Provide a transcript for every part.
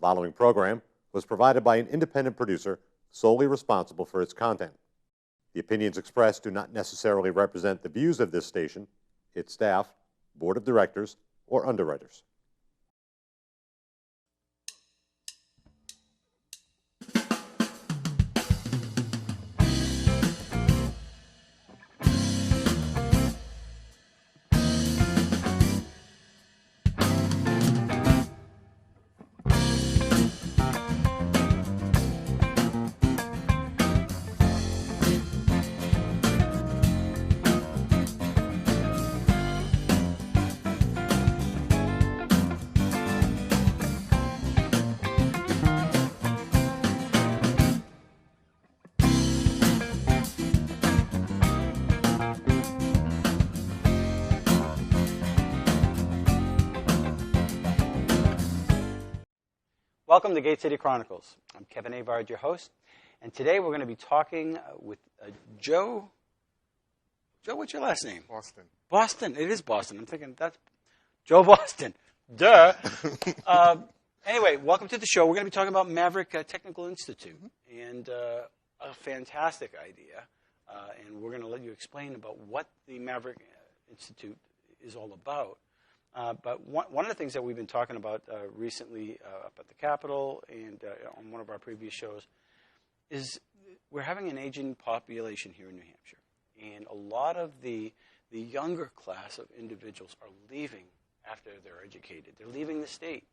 following program was provided by an independent producer solely responsible for its content. The opinions expressed do not necessarily represent the views of this station, its staff, board of directors, or underwriters. Welcome to Gate City Chronicles. I'm Kevin Avard, your host, and today we're going to be talking with Joe. Joe, what's your last name? Boston. Boston. It is Boston. I'm thinking that's Joe Boston. Duh. Anyway, welcome to the show. We're going to be talking about Maverick Technical Institute, and a fantastic idea. And we're going to let you explain about what the Maverick Institute is all about. But one of the things that we've been talking about recently up at the Capitol and on one of our previous shows is we're having an aging population here in New Hampshire. And a lot of the younger class of individuals are leaving after they're educated. They're leaving the state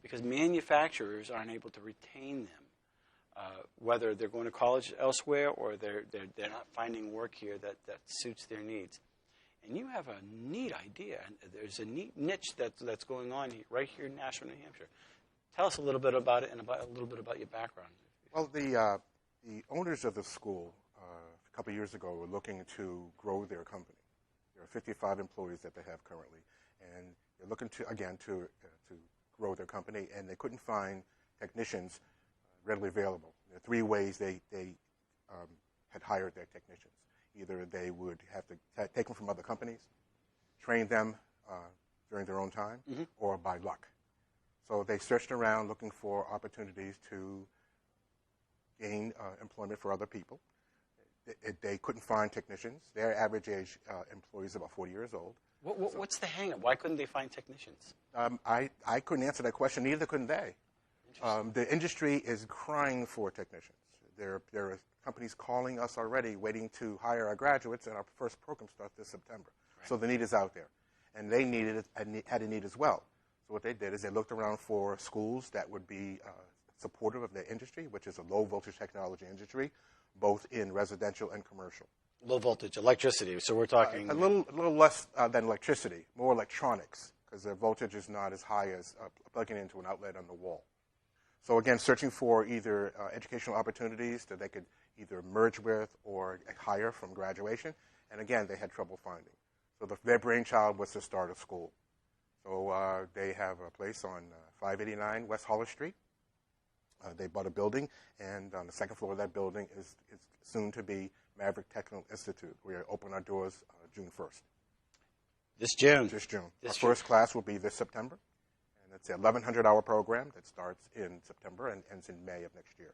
because manufacturers aren't able to retain them, whether they're going to college elsewhere or they're not finding work here that suits their needs. And you have a neat idea. There's a neat niche that's going on right here in Nashua, New Hampshire. Tell us a little bit about it and a little bit about your background. Well, the owners of the school a couple of years ago were looking to grow their company. There are 55 employees that they have currently, and they're looking to grow their company, and they couldn't find technicians readily available. There are three ways they had hired their technicians. Either they would have to take them from other companies, train them during their own time, or by luck. So they searched around looking for opportunities to gain employment for other people. They couldn't find technicians. Their average age employee is about 40 years old. What's the hang-up? Why couldn't they find technicians? I couldn't answer that question, neither couldn't they. The industry is crying for technicians. There are companies calling us already, waiting to hire our graduates, and our first program starts this September. Right. So the need is out there. And they had a need as well. So what they did is they looked around for schools that would be supportive of their industry, which is a low-voltage technology industry, both in residential and commercial. Low-voltage electricity, so we're talking... A little less than electricity, more electronics, because their voltage is not as high as plugging into an outlet on the wall. So again, searching for either educational opportunities that they could either merge with or hire from graduation. And again, they had trouble finding. So their brainchild was to start a school. So they have a place on 589 West Hollis Street. They bought a building, and on the second floor of that building is soon to be Maverick Technical Institute. We open our doors June 1st. This June? This June. Our first class will be this September. It's an 1,100-hour program that starts in September and ends in May of next year.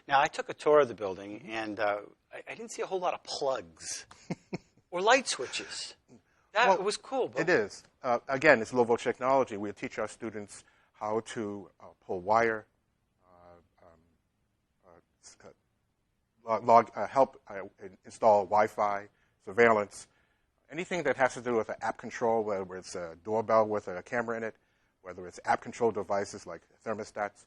Now, I took a tour of the building, and I didn't see a whole lot of plugs or light switches. That was cool. It is. Again, it's low-voltage technology. We teach our students how to pull wire, help install Wi-Fi, surveillance, anything that has to do with an app control, whether it's a doorbell with a camera in it, whether it's app-controlled devices like thermostats,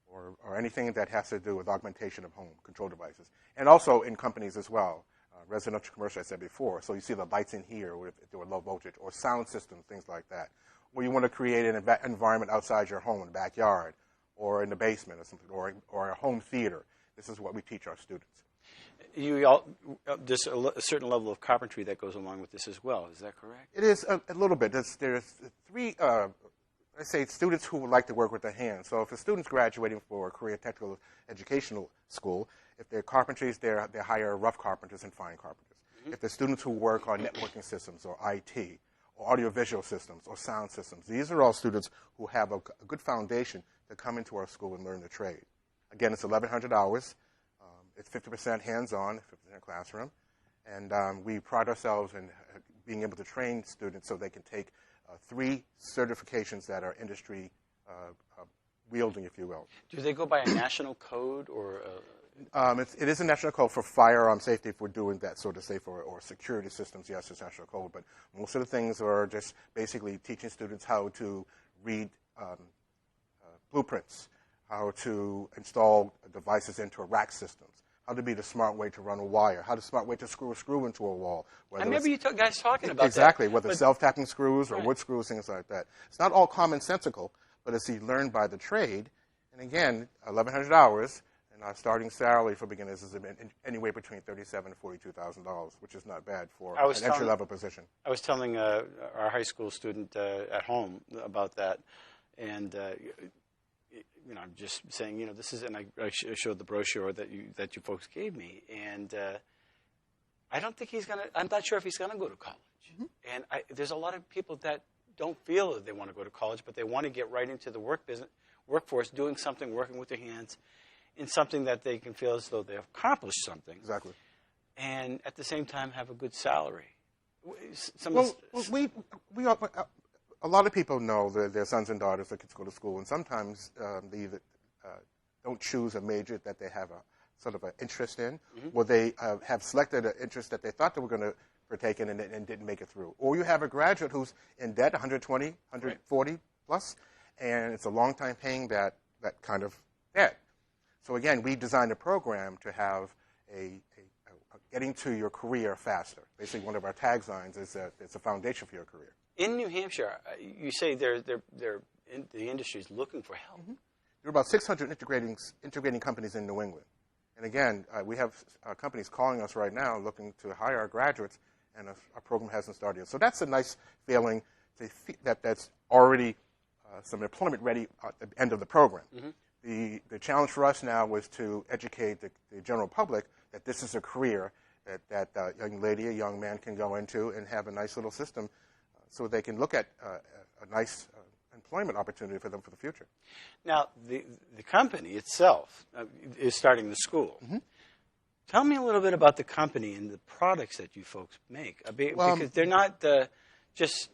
or anything that has to do with augmentation of home control devices. And also in companies as well, residential, commercial, I said before. So you see the lights in here if they were low voltage, or sound systems, things like that. Or you want to create an environment outside your home, in the backyard, or in the basement or something, or a home theater. This is what we teach our students. There's a certain level of carpentry that goes along with this as well. Is that correct? It is a little bit. There's three... I say students who would like to work with their hands. So if a student's graduating for a career technical educational school, if they're carpenters, they hire rough carpenters and fine carpenters. If they're students who work on networking systems or IT, or audiovisual systems, or sound systems. These are all students who have a good foundation to come into our school and learn the trade. Again, it's 1,100 hours. It's 50% hands-on, 50% classroom. And we pride ourselves in being able to train students so they can take 3 certifications that are industry wielding, if you will. Do they go by a national code or? It is a national code for firearm safety if we're doing that sort of safe, or security systems. Yes, it's national code. But most of the things are just basically teaching students how to read blueprints, how to install devices into rack systems, how to be the smart way to run a wire, how the smart way to screw a screw into a wall. I remember you guys talking about exactly, that. whether self-tapping screws or right. wood screws, things like that. It's not all commonsensical, but it's learned by the trade. And again, 1,100 hours, and our starting salary for beginners is anywhere between $37,000 and $42,000, which is not bad for an entry-level position. I was telling our high school student at home about that, and I'm just saying, this is, and I showed the brochure that you folks gave me, and I don't think I'm not sure if he's gonna go to college. Mm-hmm. And there's a lot of people that don't feel that they want to go to college, but they want to get right into the workforce, doing something, working with their hands, in something that they can feel as though they've accomplished something. Exactly. And at the same time have a good salary. A lot of people know that their sons and daughters that go to school, and sometimes they either don't choose a major that they have a sort of an interest in, mm-hmm. or they have selected an interest that they thought they were going to partake in and didn't make it through. Or you have a graduate who's in debt, 120, 140 right. plus, and it's a long time paying that kind of debt. So again, we designed a program to have a getting to your career faster. Basically, one of our taglines is that it's a foundation for your career. In New Hampshire, you say the industry is looking for help. Mm-hmm. There are about 600 integrating companies in New England. And again, we have companies calling us right now looking to hire our graduates, and our program hasn't started yet. So that's a nice feeling that's already some employment ready at the end of the program. Mm-hmm. The challenge for us now was to educate the general public that this is a career that a young lady, a young man can go into and have a nice little system so they can look at a nice employment opportunity for them for the future. Now, the company itself is starting the school. Mm-hmm. Tell me a little bit about the company and the products that you folks make, because they're not just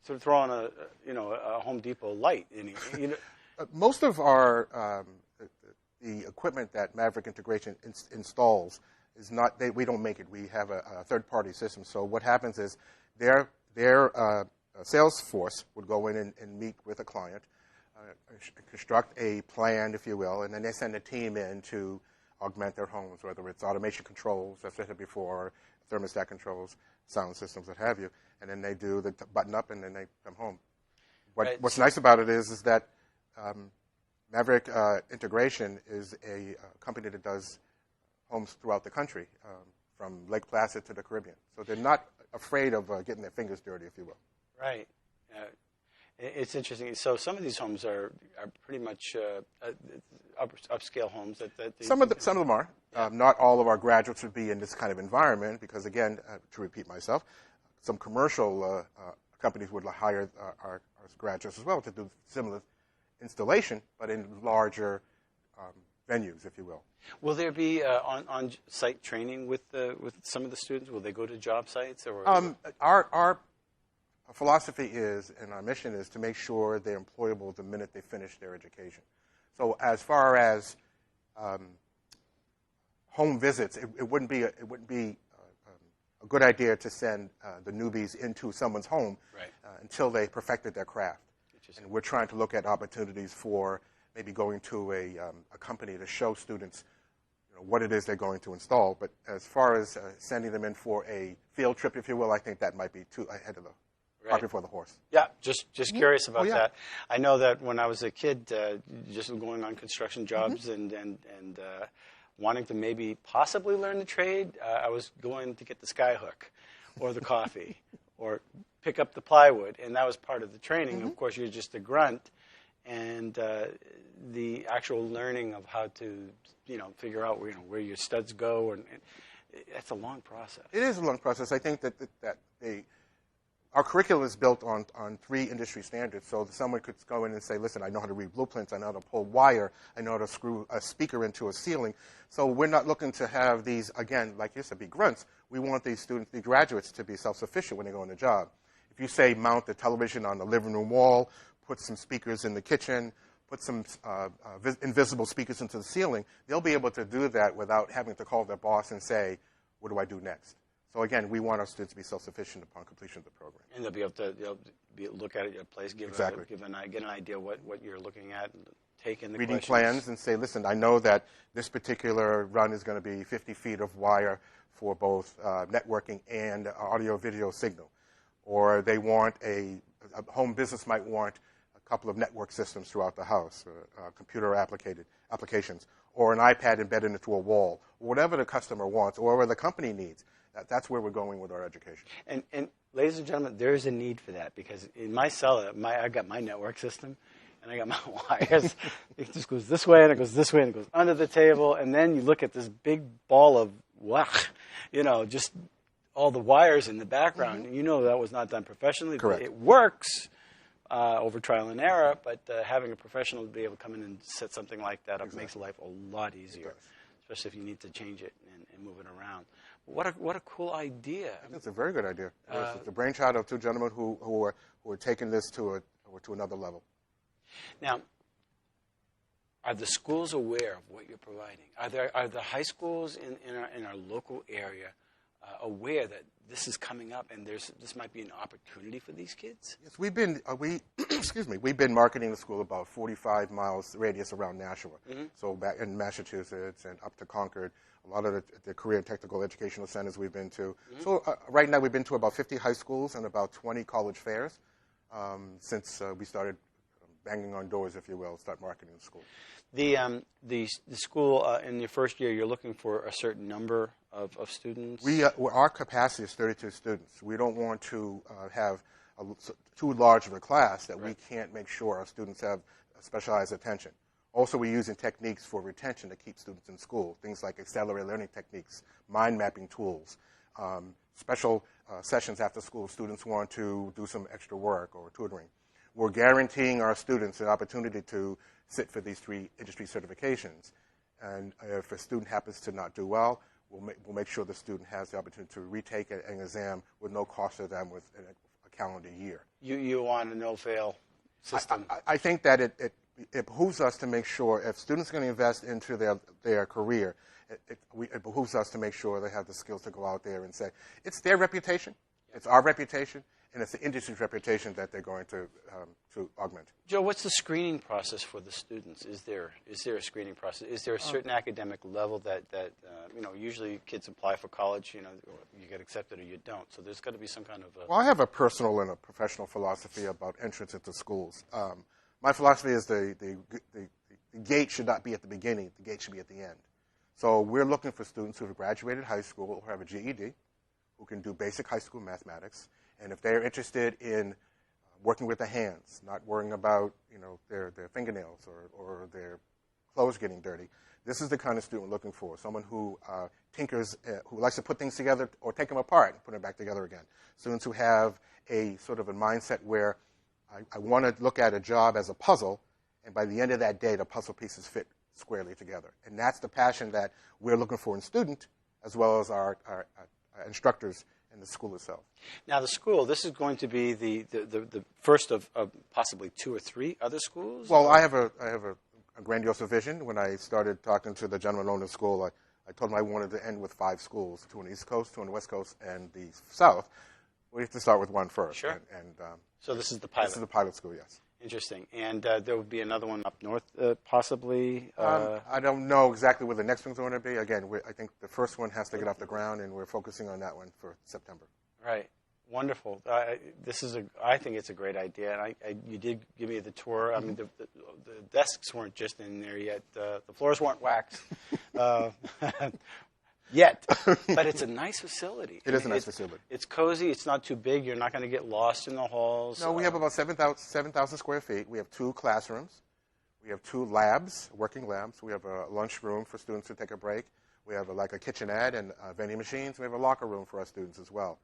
sort of throwing a Home Depot light in here. Most of our the equipment that Maverick Integration installs is not. We don't make it. We have a third-party system. So what happens is their sales force would go in and meet with a client, construct a plan, if you will, and then they send a team in to augment their homes, whether it's automation controls, as I said before, thermostat controls, sound systems, what have you, and then they do the button up and then they come home. What's nice about it is that Maverick Integration is a company that does homes throughout the country, from Lake Placid to the Caribbean. So they're not afraid of getting their fingers dirty, if you will. Right. It's interesting. So some of these homes are pretty much upscale homes. Some of them are. Yeah. Not all of our graduates would be in this kind of environment because, again, to repeat myself, some commercial companies would hire our graduates as well to do similar installation, but in larger venues, if you will. Will there be on-site training with some of the students? Will they go to job sites? Or our philosophy is, and our mission is, to make sure they're employable the minute they finish their education. So as far as home visits, it wouldn't be a good idea to send the newbies into someone's home right. Until they perfected their craft. And we're trying to look at opportunities for maybe going to a company to show students what it is they're going to install. But as far as sending them in for a field trip, if you will, I think that might be too ahead of the cart before the horse. Yeah, just curious about that. I know that when I was a kid, just going on construction jobs and wanting to maybe possibly learn the trade, I was going to get the skyhook or the coffee or pick up the plywood, and that was part of the training. Of course, you're just a grunt, and the actual learning of how to, figure out where your studs go, and that's a long process. It is a long process. I think that Our curriculum is built on 3 industry standards, so someone could go in and say, listen, I know how to read blueprints, I know how to pull wire, I know how to screw a speaker into a ceiling. So we're not looking to have these, again, like you said, be grunts. We want these students, the graduates, to be self-sufficient when they go on the job. If you say mount the television on the living room wall, put some speakers in the kitchen, put some invisible speakers into the ceiling, they'll be able to do that without having to call their boss and say, what do I do next? So again, we want our students to be self-sufficient upon completion of the program. And they'll be able to look at it at a place, get an idea what you're looking at, and take in the reading questions. plans and say, listen, I know that this particular run is going to be 50 feet of wire for both networking and audio-video signal. Or they want a home business might want a couple of network systems throughout the house, computer applications, or an iPad embedded into a wall, or whatever the customer wants, or whatever the company needs. That's where we're going with our education. And ladies and gentlemen, there is a need for that, because in my cellar, I got my network system, and I got my wires. It just goes this way, and it goes this way, and it goes under the table, and then you look at this big ball of just all the wires in the background. Mm-hmm. You know that was not done professionally. Correct. It works over trial and error, but having a professional to be able to come in and set something like that up makes life a lot easier, especially if you need to change it and move it around. What a cool idea! It's a very good idea. It's the brainchild of 2 gentlemen who are taking this to another level. Now, are the schools aware of what you're providing? Are the high schools in our local area aware that this is coming up and this might be an opportunity for these kids? Yes, we've been we've been marketing the school about 45 miles radius around Nashua. Mm-hmm. So back in Massachusetts and up to Concord, a lot of the career and technical educational centers we've been to. Mm-hmm. So right now we've been to about 50 high schools and about 20 college fairs since we started banging on doors, if you will, start marketing the school. The school in your first year, you're looking for a certain number of students? Our capacity is 32 students. We don't want to have too large of a class that we can't make sure our students have specialized attention. Also, we're using techniques for retention to keep students in school, things like accelerated learning techniques, mind mapping tools, special sessions after school. Students want to do some extra work or tutoring. We're guaranteeing our students an opportunity to sit for these 3 industry certifications. And if a student happens to not do well, we'll make sure the student has the opportunity to retake an exam with no cost to them within a calendar year. You want a no-fail system? I think that it behooves us to make sure if students are going to invest into their career, it behooves us to make sure they have the skills to go out there and say, it's their reputation, it's our reputation, and it's the industry's reputation that they're going to augment. Joe, what's the screening process for the students? Is there a screening process? Is there a certain academic level that usually kids apply for college, you get accepted or you don't. So there's got to be some kind of a... Well, I have a personal and a professional philosophy about entrance into schools. My philosophy is the gate should not be at the beginning. The gate should be at the end. So we're looking for students who have graduated high school or have a GED, who can do basic high school mathematics. And if they're interested in working with the hands, not worrying about their fingernails or their clothes getting dirty, this is the kind of student we're looking for. Someone who tinkers, who likes to put things together or take them apart and put them back together again. Students who have a sort of a mindset where I want to look at a job as a puzzle, and by the end of that day, the puzzle pieces fit squarely together. And that's the passion that we're looking for in student, as well as our instructors in the school itself. Now, the school, this is going to be the first of possibly 2 or 3 other schools? Well, I have a grandiose vision. When I started talking to the gentleman owner of the school, I told him I wanted to end with 5 schools, 2 on the East Coast, 2 on the West Coast, and the South. We have to start with one first. Sure. So this is the pilot? This is the pilot school, yes. Interesting. And there would be another one up north, possibly? I don't know exactly where the next one's going to be. Again, I think the first one has to get off the ground, and we're focusing on that one for September. Right. Wonderful. I think it's a great idea. And you did give me the tour. I mean, the desks weren't just in there yet. The floors weren't waxed yet. But it's a nice facility. It is a nice facility. It's cozy. It's not too big. You're not going to get lost in the halls. No, we have about 7,000 square feet. We have 2 classrooms. We have 2 labs, working labs. We have a lunch room for students to take a break. We have like a kitchenette and vending machines. We have a locker room for our students as well.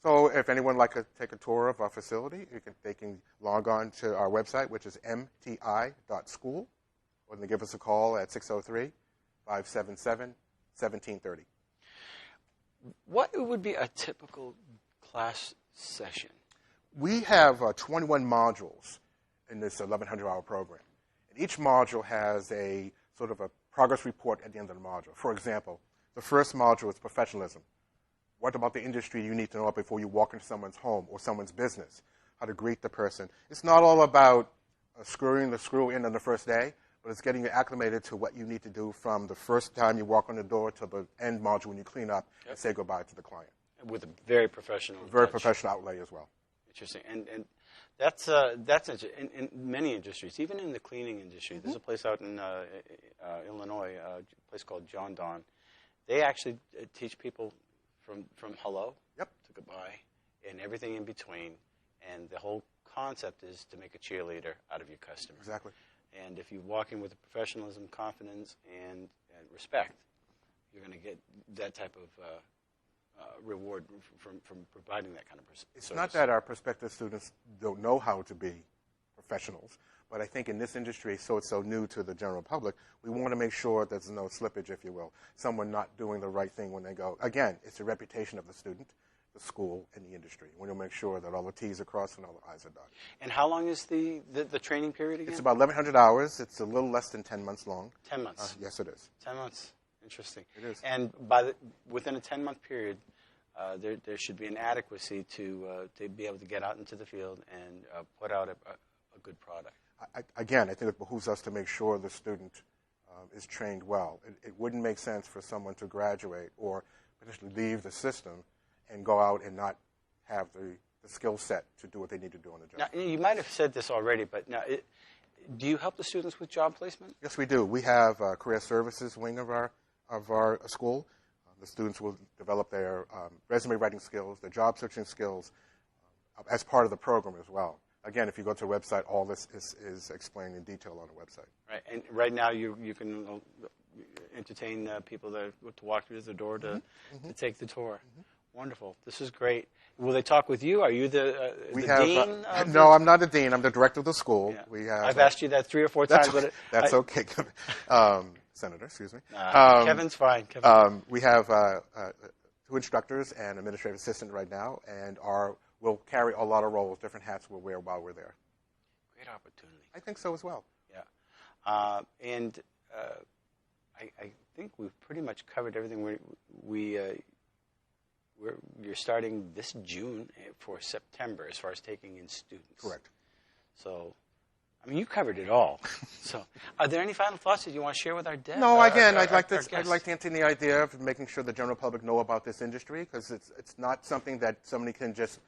So if anyone would like to take a tour of our facility, they can log on to our website, which is mti.school, or they give us a call at 603-577-1730. What would be a typical class session? We have 21 modules in this 1,100-hour program. And each module has a sort of a progress report at the end of the module. For example, the first module is professionalism. What about the industry you need to know before you walk into someone's home or someone's business? How to greet the person. It's not all about screwing the screw in on the first day, but it's getting you acclimated to what you need to do from the first time you walk on the door to the end module when you clean up and say goodbye to the client. With a very professional Very touch. professional outlay as well. Interesting. And that's in many industries, even in the cleaning industry. There's a place out in Illinois, a place called John Donne. They actually teach people from hello to goodbye and everything in between. And the whole concept is to make a cheerleader out of your customer. Exactly. And if you walk in with professionalism, confidence, and respect, you're going to get that type of reward from providing that kind of service. It's not that our prospective students don't know how to be professionals, but I think in this industry, so it's so new to the general public, we want to make sure there's no slippage, if you will, someone not doing the right thing when they go. Again, it's the reputation of the student, the school, and the industry. We want to make sure that all the T's are crossed and all the I's are dotted. And how long is the training period again? It's about 1,100 hours. It's a little less than 10 months long. 10 months. Yes, it is. 10 months. Interesting. It is. And within a 10-month period, there should be an adequacy to be able to get out into the field and put out a good product. Again, I think it behooves us to make sure the student is trained well. It wouldn't make sense for someone to graduate or potentially leave the system and go out and not have the skill set to do what they need to do on the job. Now, you might have said this already, but now, do you help the students with job placement? Yes, we do. We have a career services wing of our school. The students will develop their resume writing skills, their job searching skills as part of the program as well. Again, if you go to the website, all this is explained in detail on the website. Right, and right now you can entertain people to walk through the door to take the tour. Wonderful. This is great. Will they talk with you? Are you the dean? No, I'm not a dean. I'm the director of the school. Yeah. I've asked you that 3 or 4 times. That's okay. Senator, excuse me. Kevin's fine. We have 2 instructors and an administrative assistant right now, and we'll carry a lot of roles, different hats we'll wear while we're there. Great opportunity. I think so as well. Yeah. And I think we've pretty much covered everything. You're starting this June for September as far as taking in students. Correct. So, I mean, you covered it all. So, are there any final thoughts that you want to share with our guests? No, again, I'd like to entertain the idea of making sure the general public know about this industry, because it's not something that somebody can just,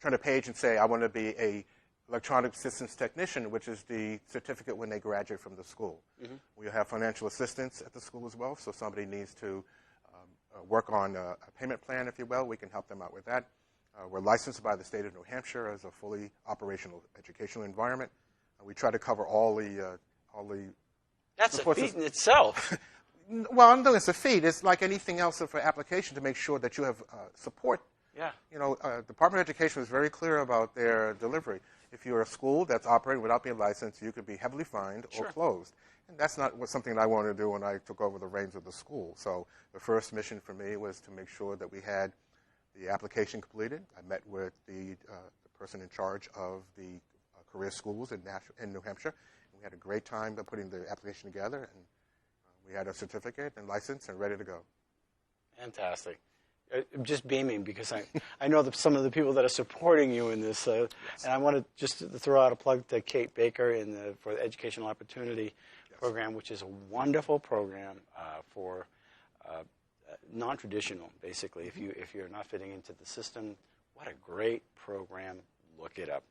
turn a page and say, I want to be a electronic systems technician, which is the certificate when they graduate from the school. We have financial assistance at the school as well, so somebody needs to work on a payment plan, if you will. We can help them out with that. We're licensed by the state of New Hampshire as a fully operational educational environment. We try to cover all the. That's a feat in itself. Well, I'm doing it's a feat. It's like anything else for application to make sure that you have support. Yeah. Department of Education was very clear about their delivery. If you're a school that's operating without being licensed, you could be heavily fined or closed. And that's not something I wanted to do when I took over the reins of the school. So the first mission for me was to make sure that we had the application completed. I met with the person in charge of the career schools in New Hampshire. And we had a great time putting the application together, and we had a certificate and license and ready to go. Fantastic. I'm just beaming because I know that some of the people that are supporting you in this, and I want to just throw out a plug to Kate Baker for the Educational Opportunity Program, which is a wonderful program for non-traditional, basically. If you're not fitting into the system, what a great program! Look it up.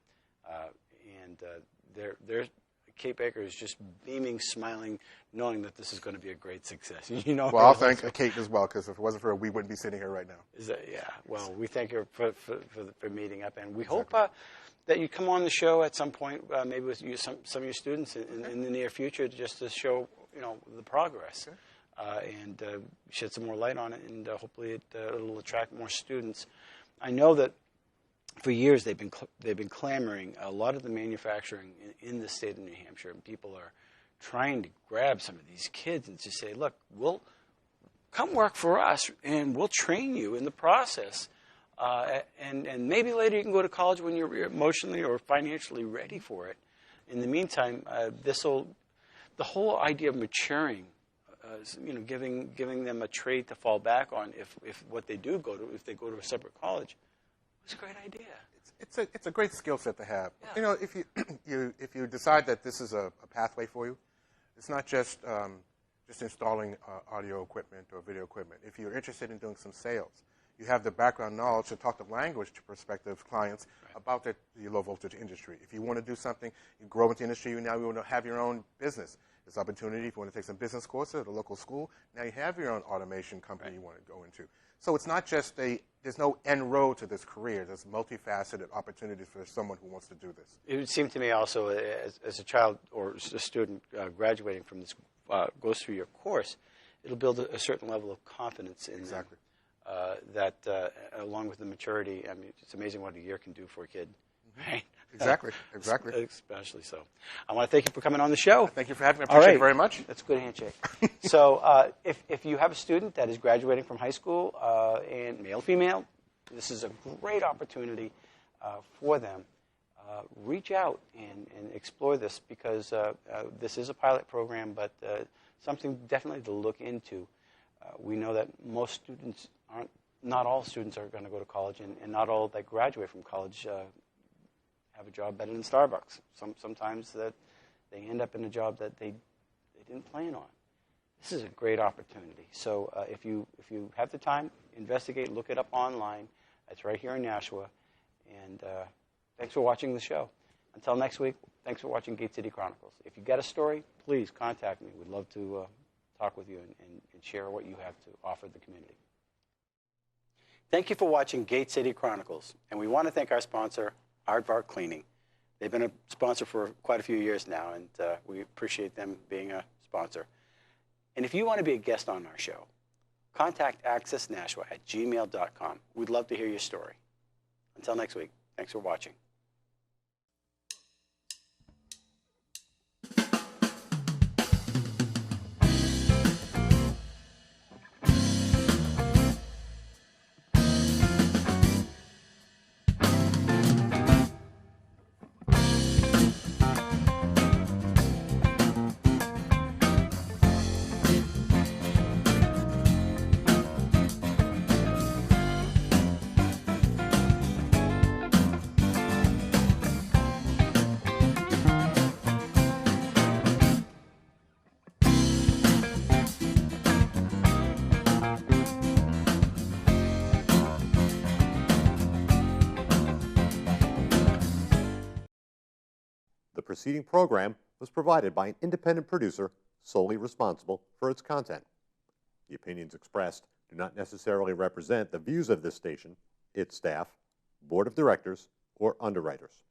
Kate Baker is just beaming, smiling, knowing that this is going to be a great success. Well, I'll thank Kate as well, because if it wasn't for her, we wouldn't be sitting here right now. Well, we thank her for meeting up, and we hope that you come on the show at some point, maybe with some of your students in the near future, just to show the progress. and shed some more light on it, and hopefully it'll attract more students. I know that for years they've been clamoring. A lot of the manufacturing in the state of New Hampshire, and people are trying to grab some of these kids and just say, look, we'll come work for us, and we'll train you in the process. And maybe later you can go to college when you're emotionally or financially ready for it. In the meantime, the whole idea of maturing, giving them a trade to fall back on if what they do if they go to a separate college, it's a great idea. It's a great skill set to have. Yeah. If if you decide that this is a pathway for you, it's not just installing audio equipment or video equipment. If you're interested in doing some sales, you have the background knowledge to talk the language to prospective clients about the low voltage industry. If you want to do something, you grow into the industry, you want to have your own business. There's opportunity if you want to take some business courses at a local school. Now you have your own automation company you want to go into. So it's not just there's no end road to this career. There's multifaceted opportunities for someone who wants to do this. It would seem to me also, as a child or a student graduating from this, goes through your course, it'll build a certain level of confidence in them. That, along with the maturity, I mean, it's amazing what a year can do for a kid, right? Exactly. Especially so. I want to thank you for coming on the show. Thank you for having me. I appreciate it very much. That's a good handshake. So if you have a student that is graduating from high school, and male, female, this is a great opportunity for them. Reach out and explore this, because this is a pilot program, but something definitely to look into. We know that most students not all students are going to go to college, and not all that graduate from college have a job better than Starbucks. Sometimes that they end up in a job that they didn't plan on. This is a great opportunity. So if you have the time, investigate, look it up online. It's right here in Nashua. And thanks for watching the show. Until next week, thanks for watching Gate City Chronicles. If you get a story, please contact me. We'd love to talk with you and share what you have to offer the community. Thank you for watching Gate City Chronicles, and we want to thank our sponsor, Avard Cleaning. They've been a sponsor for quite a few years now, and we appreciate them being a sponsor. And if you want to be a guest on our show, contact accessnashua@gmail.com. We'd love to hear your story. Until next week, thanks for watching. The preceding program was provided by an independent producer solely responsible for its content. The opinions expressed do not necessarily represent the views of this station, its staff, board of directors, or underwriters.